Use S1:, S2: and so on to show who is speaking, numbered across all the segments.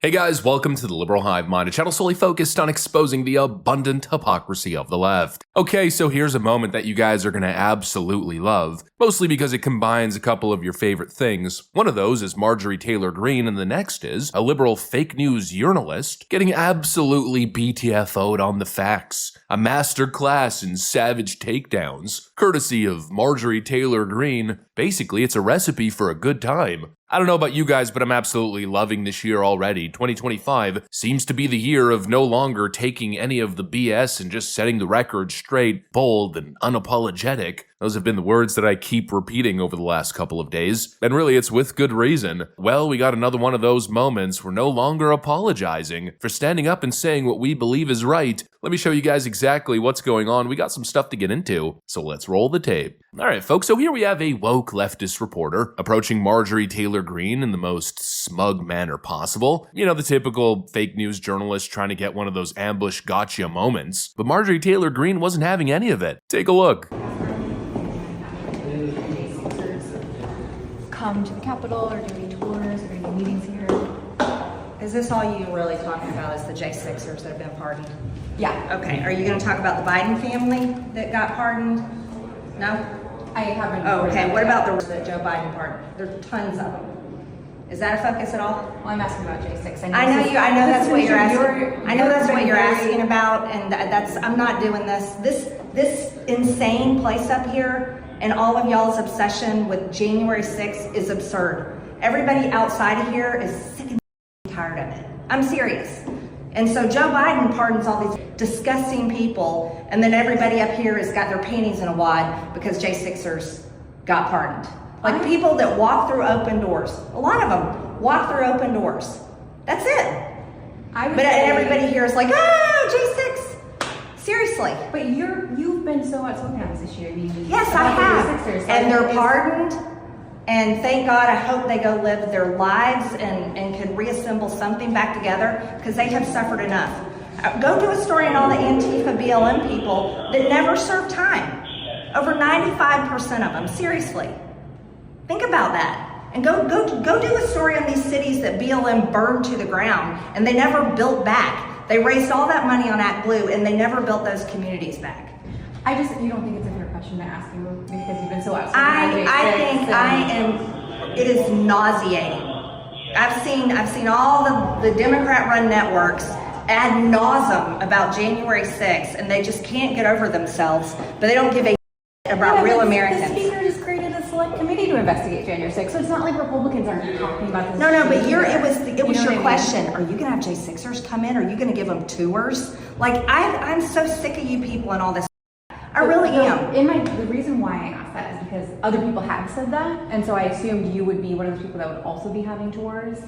S1: Hey guys, welcome to the Liberal Hive Mind, a channel solely focused on exposing the abundant hypocrisy of the left. Okay, so here's a moment that you guys are gonna absolutely love, mostly because it combines a couple of your favorite things. One of those is Marjorie Taylor Greene, and the next is a liberal fake news journalist getting absolutely BTFO'd on the facts. A master class in savage takedowns, courtesy of Marjorie Taylor Greene. Basically, it's a recipe for a good time. I don't know about you guys, but I'm absolutely loving this year already. 2025 seems to be the year of no longer taking any of the BS and just setting the record straight, bold, and unapologetic. Those have been the words that I keep repeating over the last couple of days, and really it's with good reason. Well, we got another one of those moments. We're no longer apologizing for standing up and saying what we believe is right. Let me show you guys exactly what's going on. We got some stuff to get into, so let's roll the tape. Alright folks, so here we have a woke leftist reporter approaching Marjorie Taylor Greene in the most smug manner possible. You know, the typical fake news journalist trying to get one of those ambush gotcha moments. But Marjorie Taylor Greene wasn't having any of it. Take a look.
S2: Come to the Capitol or do any tours or any meetings here?
S3: Is this all you really talking about is the J6ers that have been pardoned?
S2: Yeah.
S3: Okay, are you gonna talk about the Biden family that got pardoned? No?
S2: I haven't.
S3: Oh, okay, what about the ones that Joe Biden pardoned? There's tons of them. Is that a focus at all?
S2: Well, I'm asking about J6.
S3: I know that's what you're asking. I know that's what you're asking about, and I'm not doing this. This insane place up here and all of y'all's obsession with January 6th is absurd. Everybody outside of here is sick and tired of it. I'm serious. And so Joe Biden pardons all these disgusting people, and then everybody up here has got their panties in a wad because J6ers got pardoned. Like people that walk through open doors. A lot of them walk through open doors. That's it. But everybody here is like, J6. Seriously.
S2: But you've been so outspoken on this issue.
S3: Yes, I have. And they're pardoned. And thank God, I hope they go live their lives and can reassemble something back together because they have suffered enough. Go do a story on all the Antifa BLM people that never served time. Over 95% of them, seriously. Think about that. And go do a story on these cities that BLM burned to the ground and they never built back. They raised all that money on ActBlue and they never built those communities back.
S2: You don't think it's a fair question to ask you because you've been so outspoken.
S3: It is nauseating. I've seen all the Democrat-run networks ad nauseum about January 6th, and they just can't get over themselves, but they don't give a about real Americans.
S2: The speaker just created a select committee to investigate January 6th, so it's not like Republicans aren't talking about this.
S3: No, but it was your question. Are you gonna have J6ers come in? Are you gonna give them tours? Like I'm so sick of you people and all this. I really am.
S2: The reason why I asked that is because other people have said that, and so I assumed you would be one of those people that would also be having tours,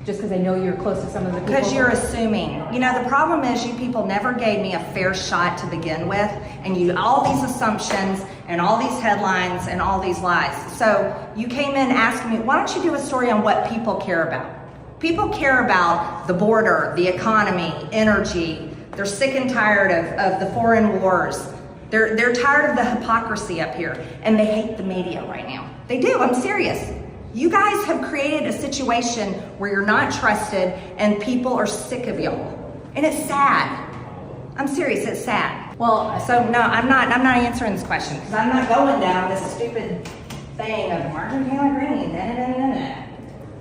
S2: just because I know you're close to some of the people.
S3: Because you're assuming. You know, the problem is you people never gave me a fair shot to begin with, and all these assumptions and all these headlines and all these lies. So you came in asking me, why don't you do a story on what people care about? People care about the border, the economy, energy. They're sick and tired of the foreign wars. They're tired of the hypocrisy up here, and they hate the media right now. They do, I'm serious. You guys have created a situation where you're not trusted and people are sick of y'all. And it's sad. I'm serious, it's sad.
S2: Well,
S3: so no, I'm not answering this question because I'm not going down this stupid thing of Marjorie Taylor Greene.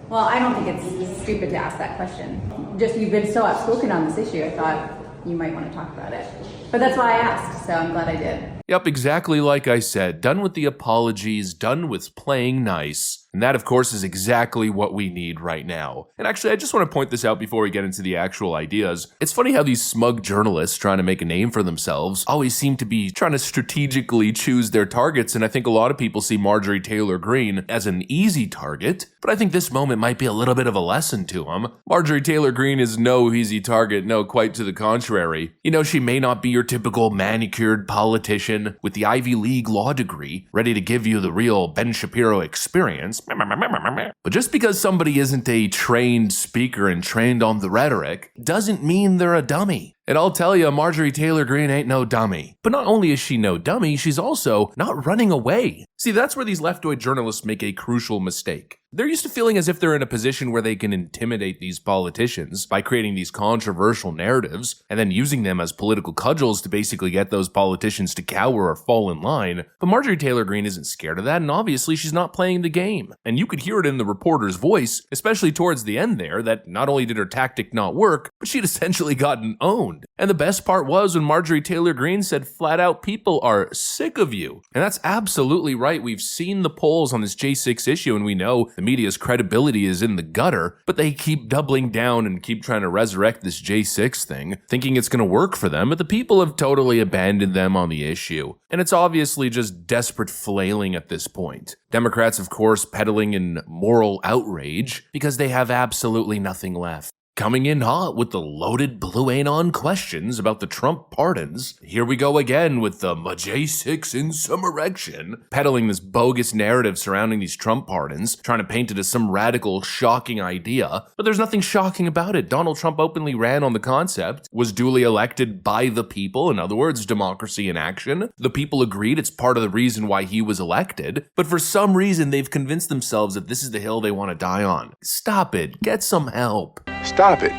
S2: Well, I don't think it's stupid to ask that question. Just you've been so outspoken on this issue, I thought you might want to talk about it. But that's why I asked, so I'm glad I did.
S1: Yep, exactly like I said. Done with the apologies, done with playing nice. And that, of course, is exactly what we need right now. And actually, I just want to point this out before we get into the actual ideas. It's funny how these smug journalists trying to make a name for themselves always seem to be trying to strategically choose their targets, and I think a lot of people see Marjorie Taylor Greene as an easy target, but I think this moment might be a little bit of a lesson to them. Marjorie Taylor Greene is no easy target, no, quite to the contrary. You know, she may not be your typical manicured politician with the Ivy League law degree, ready to give you the real Ben Shapiro experience, but just because somebody isn't a trained speaker and trained on the rhetoric doesn't mean they're a dummy. And I'll tell you, Marjorie Taylor Greene ain't no dummy. But not only is she no dummy, she's also not running away. See, that's where these leftoid journalists make a crucial mistake. They're used to feeling as if they're in a position where they can intimidate these politicians by creating these controversial narratives and then using them as political cudgels to basically get those politicians to cower or fall in line. But Marjorie Taylor Greene isn't scared of that, and obviously she's not playing the game. And you could hear it in the reporter's voice, especially towards the end there, that not only did her tactic not work, but she'd essentially gotten owned. And the best part was when Marjorie Taylor Greene said flat out, people are sick of you. And that's absolutely right. We've seen the polls on this J6 issue, and we know the media's credibility is in the gutter, but they keep doubling down and keep trying to resurrect this J6 thing, thinking it's going to work for them, but the people have totally abandoned them on the issue. And it's obviously just desperate flailing at this point. Democrats, of course, peddling in moral outrage because they have absolutely nothing left. Coming in hot with the loaded blue anon questions about the Trump pardons. Here we go again with the J6 insurrection, peddling this bogus narrative surrounding these Trump pardons, trying to paint it as some radical, shocking idea. But there's nothing shocking about it. Donald Trump openly ran on the concept, was duly elected by the people, in other words, democracy in action. The people agreed it's part of the reason why he was elected, but for some reason they've convinced themselves that this is the hill they want to die on. Stop it. Get some help.
S4: Stop it.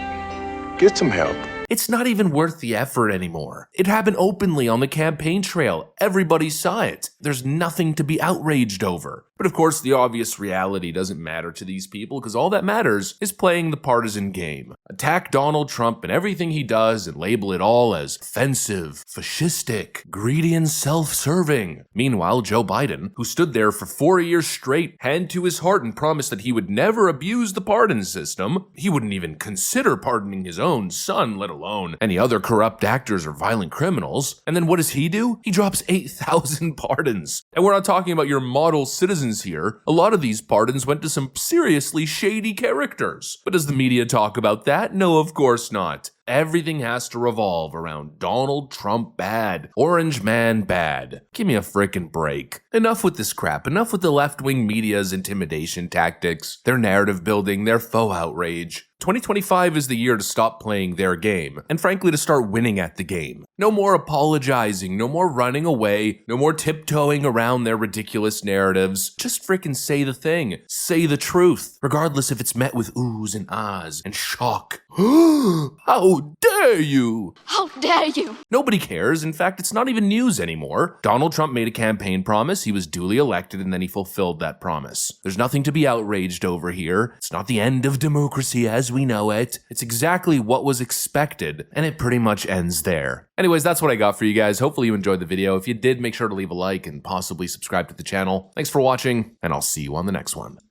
S4: Get some help.
S1: It's not even worth the effort anymore. It happened openly on the campaign trail. Everybody saw it. There's nothing to be outraged over. But of course, the obvious reality doesn't matter to these people because all that matters is playing the partisan game. Attack Donald Trump and everything he does and label it all as offensive, fascistic, greedy, and self-serving. Meanwhile, Joe Biden, who stood there for 4 years straight, hand to his heart and promised that he would never abuse the pardon system, he wouldn't even consider pardoning his own son, let alone any other corrupt actors or violent criminals. And then what does he do? He drops 8,000 pardons. And we're not talking about your model citizens here. A lot of these pardons went to some seriously shady characters. But does the media talk about that? No, of course not. Everything has to revolve around Donald Trump bad, Orange Man bad. Give me a frickin' break. Enough with this crap. Enough with the left-wing media's intimidation tactics, their narrative building, their faux outrage. 2025 is the year to stop playing their game, and frankly to start winning at the game. No more apologizing, no more running away, no more tiptoeing around their ridiculous narratives. Just frickin' say the thing. Say the truth, regardless if it's met with oohs and ahs and shock. How dare you?
S5: How dare you?
S1: Nobody cares. In fact, it's not even news anymore. Donald Trump made a campaign promise, he was duly elected, and then he fulfilled that promise. There's nothing to be outraged over here. It's not the end of democracy as we know it. It's exactly what was expected, and it pretty much ends there. Anyways, that's what I got for you guys. Hopefully you enjoyed the video. If you did, make sure to leave a like and possibly subscribe to the channel. Thanks for watching, and I'll see you on the next one.